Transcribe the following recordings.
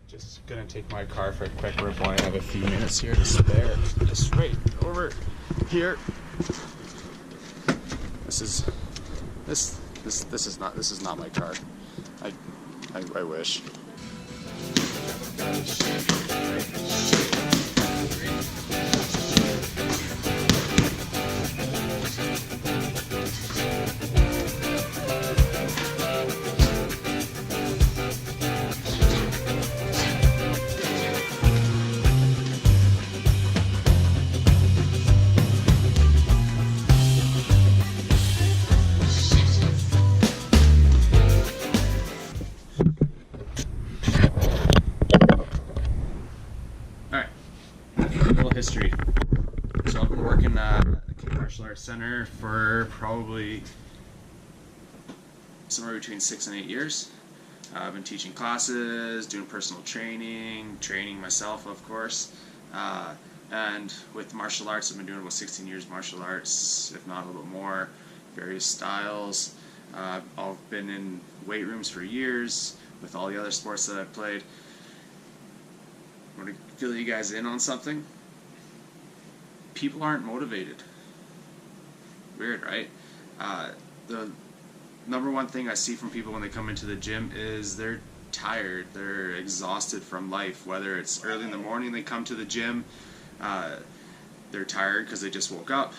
Just gonna take my car for a quick rip while I have a few minutes here to spare. Just right over here. This is not my car. I wish. History. So I've been working at the King Martial Arts Center for probably somewhere between 6 and 8 years. I've been teaching classes, doing personal training myself, of course, and with martial arts I've been doing about 16 years martial arts, if not a little bit more, various styles. I've been in weight rooms for years with all the other sports that I've played. I want to fill you guys in on something. People aren't motivated. Weird, right? The number one thing I see from people when they come into the gym is they're tired, they're exhausted from life. Whether it's early in the morning they come to the gym, they're tired because they just woke up.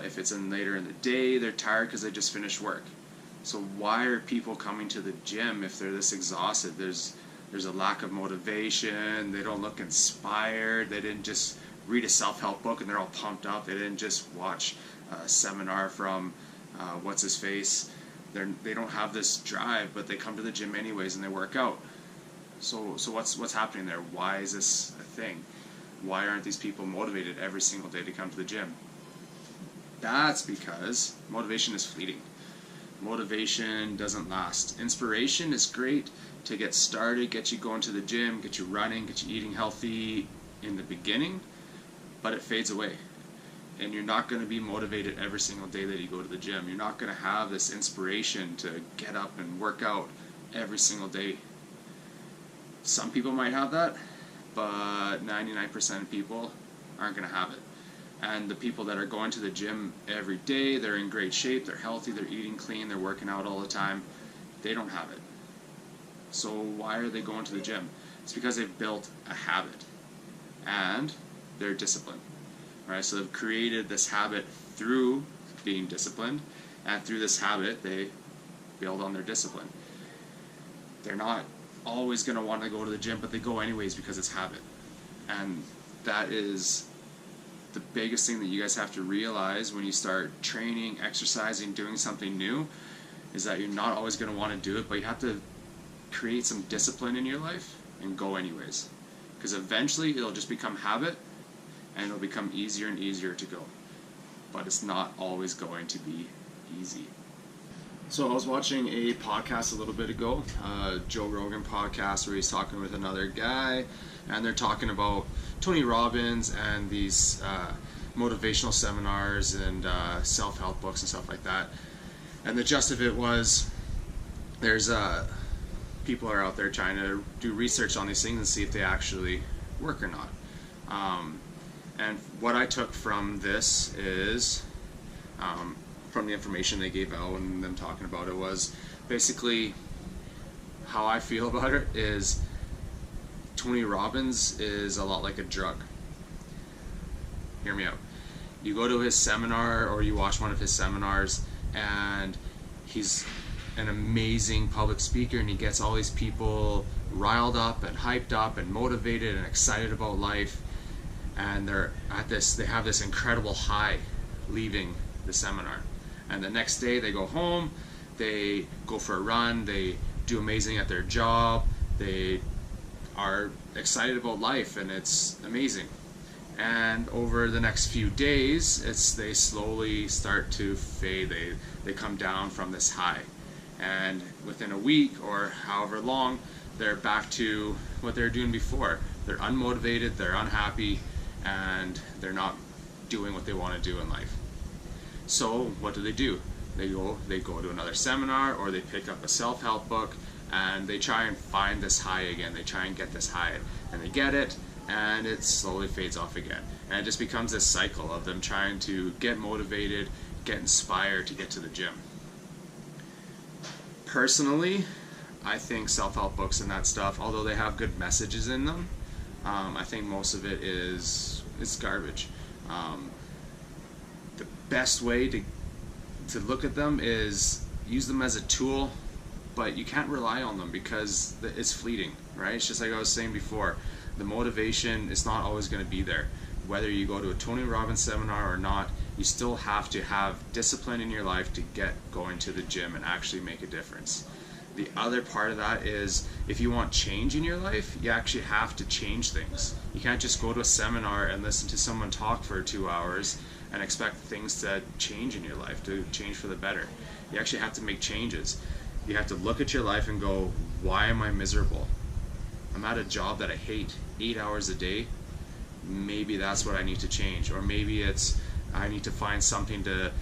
If it's later in the day, they're tired because they just finished work. So why are people coming to the gym if they're this exhausted? There's a lack of motivation, they don't look inspired, they didn't just read a self-help book and they're all pumped up. They didn't just watch a seminar from what's his face. They don't have this drive, but they come to the gym anyways and they work out. So what's happening there? Why is this a thing? Why aren't these people motivated every single day to come to the gym? That's because motivation is fleeting. Motivation doesn't last. Inspiration is great to get started, get you going to the gym, get you running, get you eating healthy in the beginning, but it fades away. And you're not going to be motivated every single day that you go to the gym. You're not going to have this inspiration to get up and work out every single day. Some people might have that, but 99% of people aren't going to have it. And the people that are going to the gym every day, they're in great shape, they're healthy, they're eating clean, they're working out all the time, they don't have it. So why are they going to the gym? It's because they've built a habit. And they're disciplined, right? So they've created this habit through being disciplined, and through this habit they build on their discipline. They're not always going to want to go to the gym, but they go anyways because it's habit. And that is the biggest thing that you guys have to realize when you start training, exercising, doing something new, is that you're not always going to want to do it, but you have to create some discipline in your life and go anyways. Because eventually it'll just become habit, and it'll become easier and easier to go. But it's not always going to be easy. So I was watching a podcast a little bit ago, Joe Rogan podcast, where he's talking with another guy, and they're talking about Tony Robbins and these motivational seminars and self-help books and stuff like that. And the gist of it was, there's people are out there trying to do research on these things and see if they actually work or not. And what I took from this is, from the information they gave out and them talking about it, was basically how I feel about it is Tony Robbins is a lot like a drug. Hear me out. You go to his seminar or you watch one of his seminars, and he's an amazing public speaker, and he gets all these people riled up and hyped up and motivated and excited about life, and they have this incredible high leaving the seminar. And the next day they go home, they go for a run, they do amazing at their job, they are excited about life, and it's amazing. And over the next few days, they slowly start to fade. They come down from this high, and within a week or however long, they're back to what they were doing before. They're unmotivated, they're unhappy, and they're not doing what they want to do in life. So what do? They go to another seminar, or they pick up a self-help book, and they try and find this high again. They try and get this high, and they get it, and it slowly fades off again. And it just becomes this cycle of them trying to get motivated, get inspired to get to the gym. Personally, I think self-help books and that stuff, although they have good messages in them, I think most of it is garbage. The best way to look at them is use them as a tool, but you can't rely on them because it's fleeting, right? It's just like I was saying before, the motivation is not always going to be there. Whether you go to a Tony Robbins seminar or not, you still have to have discipline in your life to get going to the gym and actually make a difference. The other part of that is, if you want change in your life, you actually have to change things. You can't just go to a seminar and listen to someone talk for 2 hours and expect things to change in your life, to change for the better. You actually have to make changes. You have to look at your life and go, why am I miserable? I'm at a job that I hate 8 hours a day. Maybe that's what I need to change. Or maybe it's I need to find something to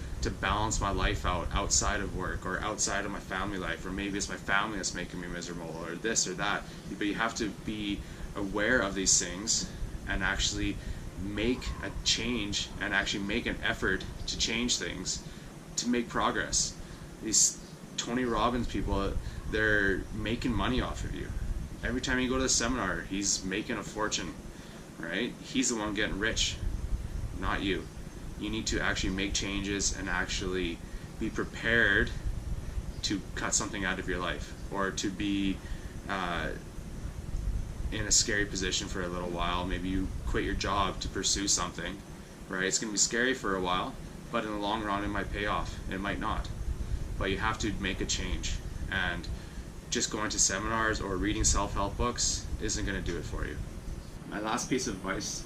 balance my life out outside of work or outside of my family life, or maybe it's my family that's making me miserable, or this or that. But you have to be aware of these things and actually make a change and actually make an effort to change things, to make progress. These Tony Robbins people, they're making money off of you. Every time you go to the seminar, he's making a fortune, right? He's the one getting rich, not you. You need to actually make changes and actually be prepared to cut something out of your life, or to be in a scary position for a little while. Maybe you quit your job to pursue something, right? It's going to be scary for a while, but in the long run it might pay off. It might not. But you have to make a change, and just going to seminars or reading self-help books isn't going to do it for you. My last piece of advice,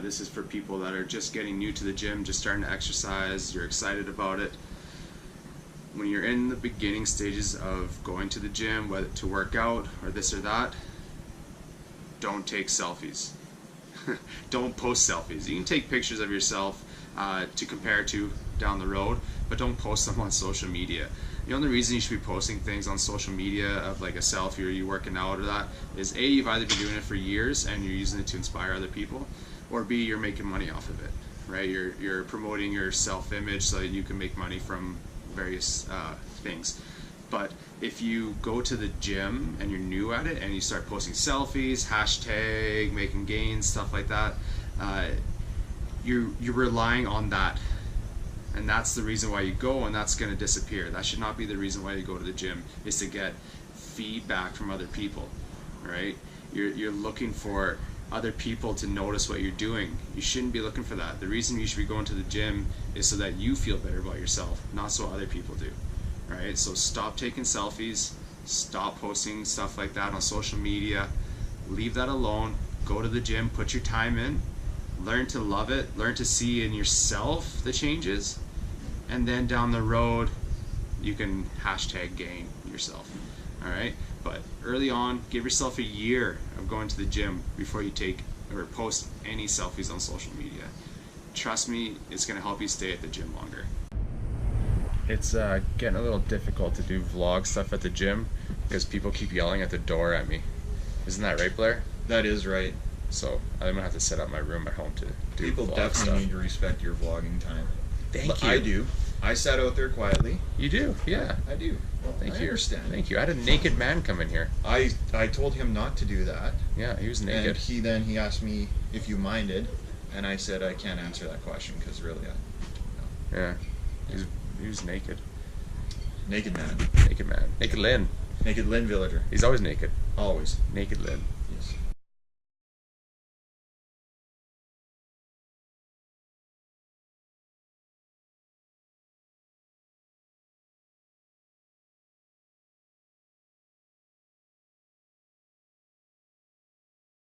this is for people that are just getting new to the gym, just starting to exercise, you're excited about it. When you're in the beginning stages of going to the gym, whether to work out or this or that, don't take selfies. Don't post selfies. You can take pictures of yourself to compare to down the road, but don't post them on social media. The only reason you should be posting things on social media of like a selfie or you working out or that is A, you've either been doing it for years and you're using it to inspire other people, or B, you're making money off of it, right? You're promoting your self-image so that you can make money from various things. But if you go to the gym and you're new at it and you start posting selfies, hashtag, making gains, stuff like that, you're relying on that. And that's the reason why you go, and that's going to disappear. That should not be the reason why you go to the gym, is to get feedback from other people, right? You're looking for other people to notice what you're doing. You shouldn't be looking for that. The reason you should be going to the gym is so that you feel better about yourself, not so other people do, right? So stop taking selfies, stop posting stuff like that on social media, leave that alone, go to the gym, put your time in, learn to love it, learn to see in yourself the changes, and then down the road you can hashtag gain yourself. All right, but early on, give yourself a year of going to the gym before you take or post any selfies on social media. Trust me, it's going to help you stay at the gym longer. It's getting a little difficult to do vlog stuff at the gym because people keep yelling at the door at me. Isn't that right, Blair? That is right. So I'm gonna have to set up my room at home to do People vlog definitely stuff. need to respect your vlogging time. Thank you. I do. I sat out there quietly. You do, yeah. I do. Thank I you. understand. Thank you. I had a naked man come in here. I told him not to do that. Yeah, he was naked. And he asked me if you minded, and I said I can't answer that question because really, no. Yeah, he was naked. Naked man. Naked man. Naked Lynn. Naked Lynn Villager. He's always naked. Always. Naked Lynn. Yes.